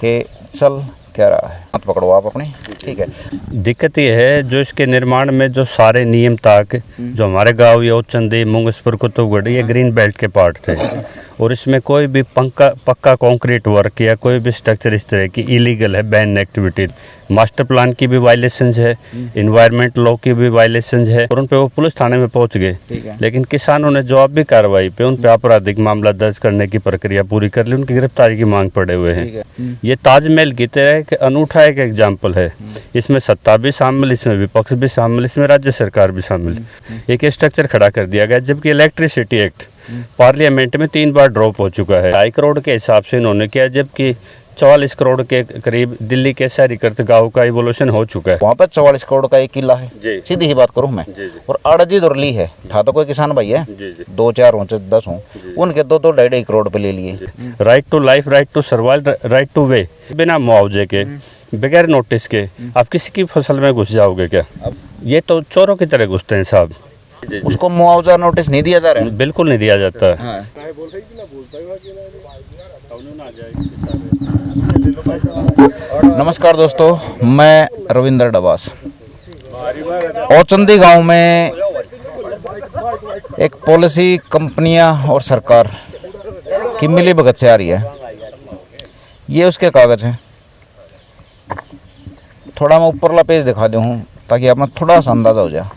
कि चल क्या रहा है, मत पकड़ो आप अपनी, ठीक है। दिक्कत ये है जो इसके निर्माण में जो सारे नियम ताक जो हमारे गांव योचंदी मुंगसपुर कुतुबगढ़ ये ग्रीन बेल्ट के पार्ट थे और इसमें कोई भी पक्का कंक्रीट वर्क या कोई भी स्ट्रक्चर इस तरह की इलीगल है, बैन एक्टिविटी। मास्टर प्लान की भी वायलेशंस है, इन्वायरमेंट लॉ की भी वायलेशंस है और उन पे वो पुलिस थाने में पहुंच गए, लेकिन किसानों ने जवाब भी कार्रवाई पे उन पे आपराधिक मामला दर्ज करने की प्रक्रिया पूरी कर ली, उनकी गिरफ्तारी की मांग पड़े हुए हैं। ये ताजमहल की तरह एक अनूठा एक एग्जाम्पल है, इसमें सत्ता भी शामिल, इसमें विपक्ष भी शामिल, इसमें राज्य सरकार भी शामिल। एक स्ट्रक्चर खड़ा कर दिया गया, जबकि इलेक्ट्रिसिटी एक्ट पार्लियामेंट में 3 बार ड्रॉप हो चुका है। 2.5 करोड़ के हिसाब से इन्होंने किया, जबकि 44 करोड़ के करीब दिल्ली के शहरीकृत गांव का इवोल्यूशन हो चुका है। वहाँ पर 44 करोड़ का एक किला है, सीधी ही बात करूँ मैं, और अड़जी दुरली है, था तो कोई किसान भाई है, 2 4 हों 10 हों, उनके 2 2.5 करोड़ पे ले लिए। Right to life, right to survive, right to way, बिना मुआवजे के, बगैर नोटिस के आप किसी की फसल में घुस जाओगे क्या? ये तो चोरों की तरह घुसते हैं साहब। उसको मुआवजा नोटिस नहीं दिया जा रहा है, बिल्कुल नहीं दिया जाता है। हाँ। नमस्कार दोस्तों, मैं रविंद्र डबास। औचंदी गांव में एक पॉलिसी कंपनियां और सरकार की मिली भगत से आ रही है। ये उसके कागज हैं। थोड़ा मैं ऊपरला पेज दिखा दूँ ताकि आप में थोड़ा सा अंदाज़ा हो जाए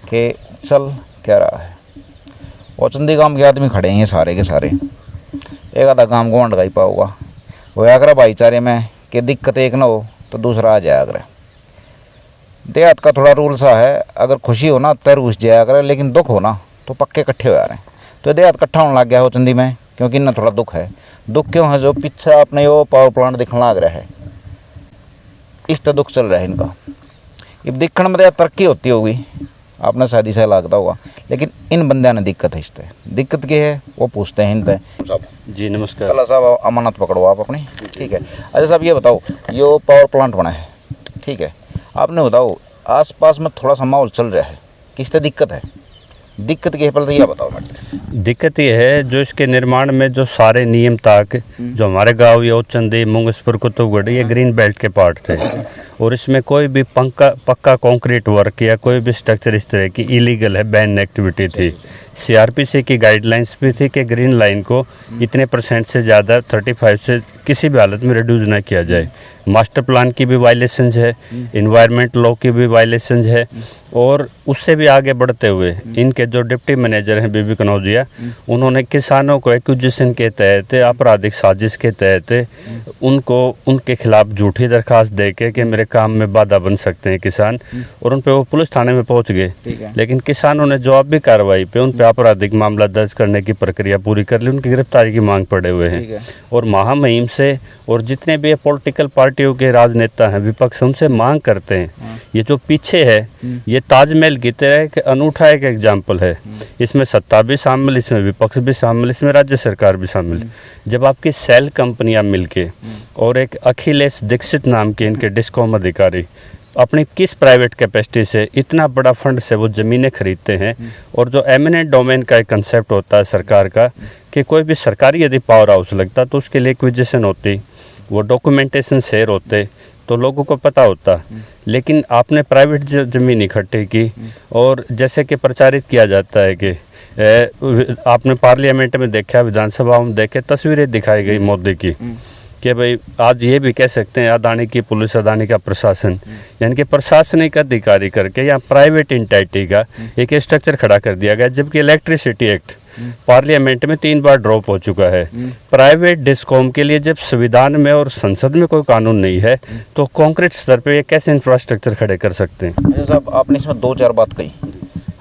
कि चल क्या रहा है। औचंदी गांव के आदमी खड़े हैं ये सारे के सारे, एक आधा गांव को मंडगाई पाऊगा वो आगरा भाईचारे में कि दिक्कत एक ना हो तो दूसरा आ जाए आगरा। देहात का थोड़ा रूल सा है, अगर खुशी हो ना तर घुस जाया करे, लेकिन दुख हो ना तो पक्के इकट्ठे हो जा रहे हैं। तो देहात इकट्ठा होने लग गया है औचंदी में, क्योंकि इन्हें थोड़ा दुख है। दुख क्यों है? जो पीछे अपने वो पावर प्लांट दिखने लग रहा है, इस तरह दुख चल रहा है इनका। अब दिखने में तरक्की होती होगी, आपने शादी से लागता होगा, लेकिन इन बंदिया ने दिक्कत है। इस तरह दिक्कत क्या है वो पूछते हैं इनसे। जी नमस्कार। कला साहब अमानत पकड़ो आप अपनी, ठीक है। अच्छा साहब ये बताओ, यो पावर प्लांट बना है, ठीक है, आपने बताओ आसपास में थोड़ा सा माहौल चल रहा है, किस तरह दिक्कत है? दिक्कत की है पहले तो ये बताओ मैडम। दिक्कत ये है जो इसके निर्माण में जो सारे नियम ताक जो हमारे गांव योचंदी मुंगसपुर कुतुबगढ़ ये ग्रीन बेल्ट के पार्ट थे और इसमें कोई भी पक्का कंक्रीट वर्क या कोई भी स्ट्रक्चर इस तरह की इलीगल है, बैन एक्टिविटी थी। सीआरपीसी की गाइडलाइंस भी थी कि ग्रीन लाइन को इतने % से ज़्यादा 35 से किसी भी हालत में रिड्यूस ना किया जाए। मास्टर प्लान की भी वायलेशंस है, इन्वायरमेंट लॉ की भी वायलेशंस है और उससे भी आगे बढ़ते हुए इनके जो डिप्टी मैनेजर हैं बीबी कनौजिया, उन्होंने किसानों को एक्विजिशन के तहत आपराधिक साजिश के तहत उनको उनके खिलाफ झूठी दरखास्त दे के मेरे काम में बाधा बन सकते हैं किसान, और उन पे वो पुलिस थाने में पहुंच गए, लेकिन किसानों ने जवाब भी कार्रवाई पे उन पे आपराधिक मामला दर्ज करने की प्रक्रिया पूरी कर ली, उनकी गिरफ्तारी की मांग पड़े हुए हैं। और महामहिम से और जितने भी पॉलिटिकल पार्टियों के राजनेता हैं, विपक्ष, उनसे मांग करते हैं, ये जो पीछे है ये ताजमहल की तरह एक अनूठा एक एग्जाम्पल है, इसमें सत्ता भी शामिल, इसमें विपक्ष भी शामिल, इसमें राज्य सरकार भी शामिल। जब आपकी सेल कंपनियां मिलके और एक अखिलेश दीक्षित नाम के इनके डिस्कॉम अधिकारी अपनी किस प्राइवेट कैपेसिटी से इतना बड़ा फंड से वो ज़मीनें खरीदते हैं, और जो एमिनेंट डोमेन का एक कंसेप्ट होता है सरकार का कि कोई भी सरकारी यदि पावर हाउस लगता तो उसके लिए एक्विजिशन होती, वो डॉक्यूमेंटेशन शेयर होते तो लोगों को पता होता, लेकिन आपने प्राइवेट ज़मीन इकट्ठी की और जैसे कि प्रचारित किया जाता है कि आपने पार्लियामेंट में देखा, विधानसभा में देखे, तस्वीरें दिखाई गई मोदी की कि भाई आज ये भी कह सकते हैं अदानी की पुलिस, अदानी का प्रशासन, यानी कि प्रशासनिक अधिकारी करके या प्राइवेट इंटाइटी का एक स्ट्रक्चर खड़ा कर दिया गया, जबकि इलेक्ट्रिसिटी एक्ट पार्लियामेंट में 3 बार ड्रॉप हो चुका है। प्राइवेट डिस्कॉम के लिए जब संविधान में और संसद में कोई कानून नहीं है तो कॉन्क्रीट स्तर पे ये कैसे इंफ्रास्ट्रक्चर खड़े कर सकते हैं? अच्छा साहब, आपने इसमें 2 4 बात कही,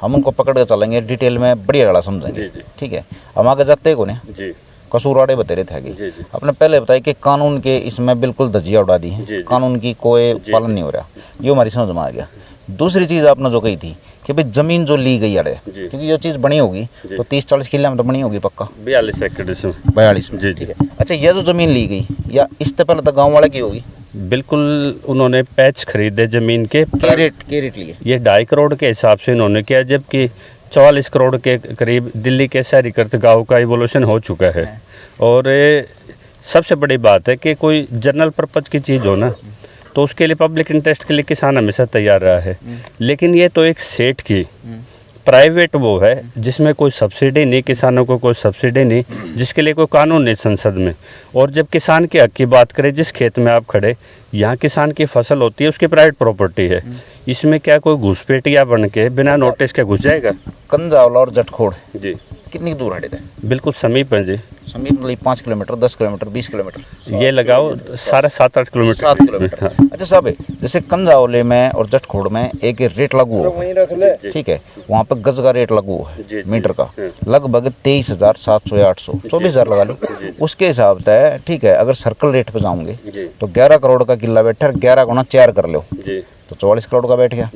हम उनको पकड़ कर चलेंगे, डिटेल में बढ़िया गड़ा समझेंगे, ठीक है। हम आगे जाते को नहीं कसूरवाड़े बते रहे थे। आपने पहले बताया कि कानून के इसमें बिल्कुल धज्जियां उड़ा दी, कानून की कोई पालन नहीं हो रहा, ये हमारी समझ में आ गया। दूसरी चीज़ आपने जो कही थी कि भाई ज़मीन जो ली गई अड़े, क्योंकि ये चीज़ बनी होगी तो 30-40 किले में तो बनी होगी पक्का, 42 एकड़ से 42 में, ठीक है। अच्छा, ये जो ज़मीन ली गई या इससे पहले तो गाँव वाले की होगी? बिल्कुल, उन्होंने पैच खरीदे ज़मीन के। क्या रेट लिए? ये 2.5 करोड़ के हिसाब से इन्होंने किया, जबकि 44 करोड़ के करीब दिल्ली के शहरीकृत गाँव का इवोल्यूशन हो चुका है। और सबसे बड़ी बात है कि कोई जनरल पर्पज की चीज़ हो ना, तो उसके लिए पब्लिक इंटरेस्ट के लिए किसान हमेशा तैयार रहा है। लेकिन ये तो एक सेठ की प्राइवेट वो है जिसमें कोई सब्सिडी नहीं, किसानों को कोई सब्सिडी नहीं, जिसके लिए कोई कानून नहीं संसद में। और जब किसान के हक की बात करें, जिस खेत में आप खड़े, यहाँ किसान की फसल होती है, उसकी प्राइवेट प्रॉपर्टी है। इसमें क्या कोई घुसपैठिया बन के बिना नोटिस के घुस जाएगा? कंजावला और जटखोड़ जी कितनी दूर हटे थे? बिल्कुल समीप है जी। समीप मतलब 5 किलोमीटर, 10 किलोमीटर, 20 किलोमीटर, ये लगाओ सारा 7-8 किलोमीटर। 7 किलोमीटर। अच्छा साहब, जैसे कंजावले में और जटखोड़ में एक रेट लागू है, ठीक है, वहाँ पे गज का रेट लागू है मीटर का, लगभग 23,700 या 800, 24,000 लगा लो। उसके हिसाब से ठीक है, अगर सर्कल रेट पे जाऊंगे तो 11 करोड़ का किला बैठा, 11 गुना 4 कर लो तो 44 करोड़ का बैठ गया।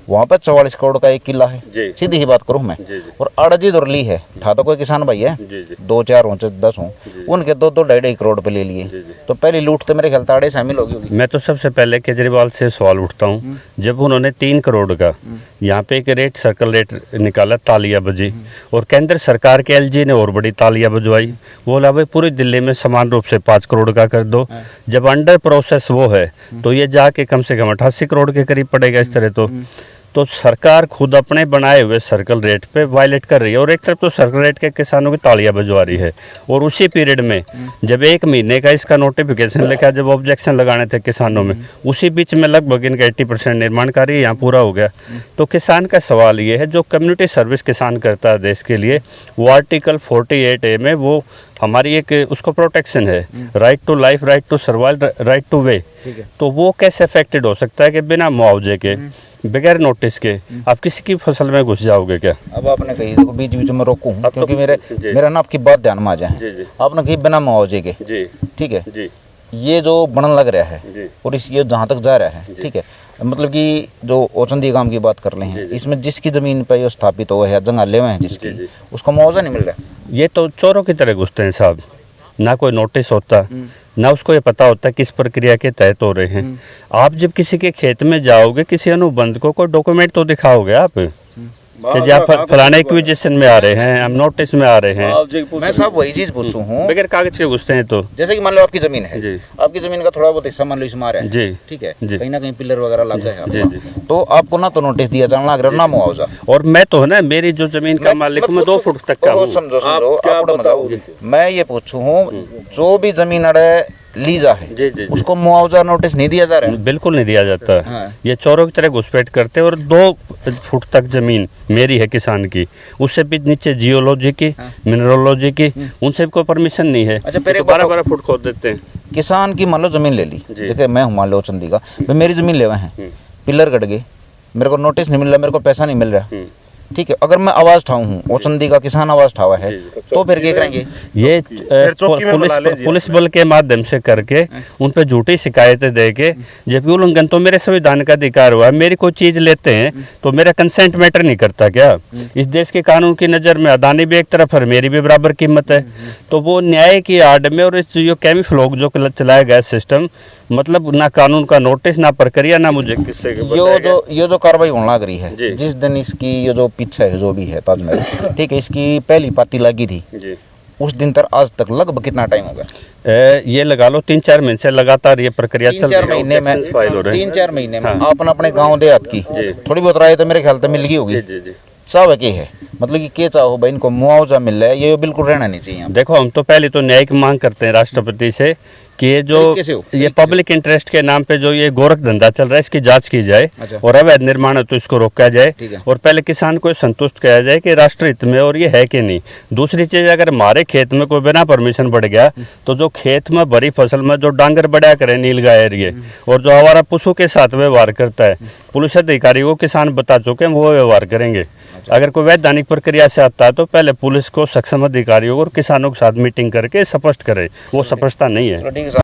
वहाँ पर 44 करोड़ का एक किला है, सीधी ही बात करूँ मैं। और अड़जी दुरली है, था तो कोई किसान भाई है, 2-4 हों 10 हों, उनके 2-2, 2.5 करोड़ पे ले लिए, तो पहली लूट तो मेरे ख्याल ताड़े शामिल होगी। मैं तो सबसे पहले केजरीवाल से सवाल उठता हूँ, जब उन्होंने 3 करोड़ का यहाँ पे एक रेट, सर्कल रेट निकाला, तालियां बजी, और केंद्र सरकार के एलजी ने और बड़ी तालियां बजवाई। वो बोला भाई पूरी दिल्ली में समान रूप से 5 करोड़ का कर दो। जब अंडर प्रोसेस वो है तो ये जाके कम से कम 88 करोड़ के करीब पड़ेगा इस तरह। तो सरकार खुद अपने बनाए हुए सर्कल रेट पे वायलेट कर रही है, और एक तरफ तो सर्कल रेट के किसानों की तालियां बजवा रही है, और उसी पीरियड में जब 1 महीने का इसका नोटिफिकेशन लेकर जब ऑब्जेक्शन लगाने थे किसानों में, उसी बीच में लगभग इनका 80% निर्माण कार्य यहाँ पूरा हो गया। तो किसान का सवाल ये है, जो कम्युनिटी सर्विस किसान करता है देश के लिए, वो आर्टिकल 48A में वो हमारी एक उसको प्रोटेक्शन है, right to life, right to survive, right to way. तो वो कैसे अफेक्टेड हो सकता है कि बिना मुआवजे के, बगैर नोटिस के आप किसी की फसल में घुस जाओगे क्या? अब आपने कही, देखो बीच बीच में रोकूं क्योंकि मेरा ना आपकी बात ध्यान में आ जाए। आपने कही बिना मुआवजे के, ठीक है, ये जो बनन लग रहा है और इस ये जहाँ तक जा रहा है, ठीक है, मतलब कि जो ओचंदी गांव की बात कर रहे हैं, इसमें जिसकी जमीन पर ये स्थापित हुआ है, जंगाले हुए हैं जिसकी, उसको मुआवजा नहीं मिल रहा। ये तो चोरों की तरह घुसते हैं साहब, ना कोई नोटिस होता, ना उसको ये पता होता किस प्रक्रिया के तहत हो रहे हैं। आप जब किसी के खेत में जाओगे, किसी अनुबंध को कोई डॉक्यूमेंट तो दिखाओगे आप कि जी आप फलाने एक्विजिशन में आ रहे हैं, हम नोटिस में आ रहे हैं। मैं साहब वही चीज पूछूं हूँ, बगैर कागज के घुसते हैं। तो जैसे कि मान लो आपकी जमीन है, आपकी जमीन का थोड़ा बहुत हिस्सा मान लो इसमें आ रहा है, जी, ठीक है, कहीं ना कहीं पिलर वगैरह लग गए हैं, जी, तो आपको ना तो नोटिस दिया जाना लग रहा, ना मुआवजा। और मैं तो है ना, मेरी जो जमीन का मालिक हूं, मैं 2 फुट तक का हूं। समझो, मैं ये पूछूं हूँ, जो भी जमीन अड़े लीजा है, उसको मुआवजा नोटिस नहीं दिया जा रहा है? बिल्कुल नहीं दिया जाता। ये चोरों की तरह घुसपैठ करते हैं। और 2 फुट तक जमीन मेरी है किसान की, उससे भी नीचे जियोलॉजी की, मिनरोलॉजी की, उनसे कोई परमिशन नहीं है। अच्छा, तो 12-12 फुट खोद देते हैं। किसान की मान लो जमीन ले ली, देखिए मैं हूँ मान लो चंदी का, मेरी जमीन ले हुए हैं, पिलर कट गए, मेरे को नोटिस नहीं मिल रहा, मेरे को पैसा नहीं मिल रहा, ठीक है, अगर मैं आवाज उठाऊं हूँ, ओचंदी का किसान आवाज उठावा है, तो फिर क्या करेंगे? ये पुलिस बल के माध्यम से करके उन पे झूठी शिकायतें दे के, जबकि उल्लंघन तो मेरे संविधान का अधिकार हुआ है। मेरी कोई चीज लेते हैं तो मेरा कंसेंट मैटर नहीं करता क्या? इस देश के कानून की नज़र में अदानी भी एक तरफ है, मेरी भी बराबर कीमत है। तो वो न्याय की आड़ में और इस जो कैमफ्लॉग जो चलाया गया सिस्टम, मतलब ना कानून का नोटिस, ना प्रक्रिया, ना मुझे किससे ये जो कार्रवाई होने लग रही है, जिस दिन इसकी ये जो पीछे है जो भी है ताजमहल, ठीक है, इसकी पहली पाती लगी थी, उस दिन तक आज तक लगभग कितना टाइम हो गया? ये लगा लो 3-4 महीने से लगातार ये प्रक्रिया चल रही है। 3-4 महीने में 3-4 महीने में अपना अपने गाँव देहात की थोड़ी बहुत राय तो मेरे ख्याल से मिल गई होगी। चाव के है, मतलब कि चाहो भाई इनको मुआवजा मिल रहा है, ये बिल्कुल रहना नहीं चाहिए। देखो, हम तो पहले तो न्याय की मांग करते हैं राष्ट्रपति से कि ये जो ये पब्लिक इंटरेस्ट के नाम पे जो ये गोरख धंधा चल रहा है, इसकी जांच की जाए। और अवैध निर्माण है तो इसको रोका जाए, और पहले किसान को संतुष्ट किया जाए कि राष्ट्र हित में और ये है कि नहीं। दूसरी चीज, अगर हमारे खेत में कोई बिना परमिशन बढ़ गया, तो जो खेत में भरी फसल में जो डांगर बढ़ा करे नीलगाय एरिए, और जो हमारा पशु के साथ व्यवहार करता है, पुलिस अधिकारी को किसान बता चुके हैं वो व्यवहार करेंगे। अगर कोई वैधानिक प्रक्रिया से आता है तो पहले पुलिस को, सक्षम अधिकारियों और किसानों के साथ मीटिंग करके स्पष्ट करे। वो स्पष्टता नहीं है।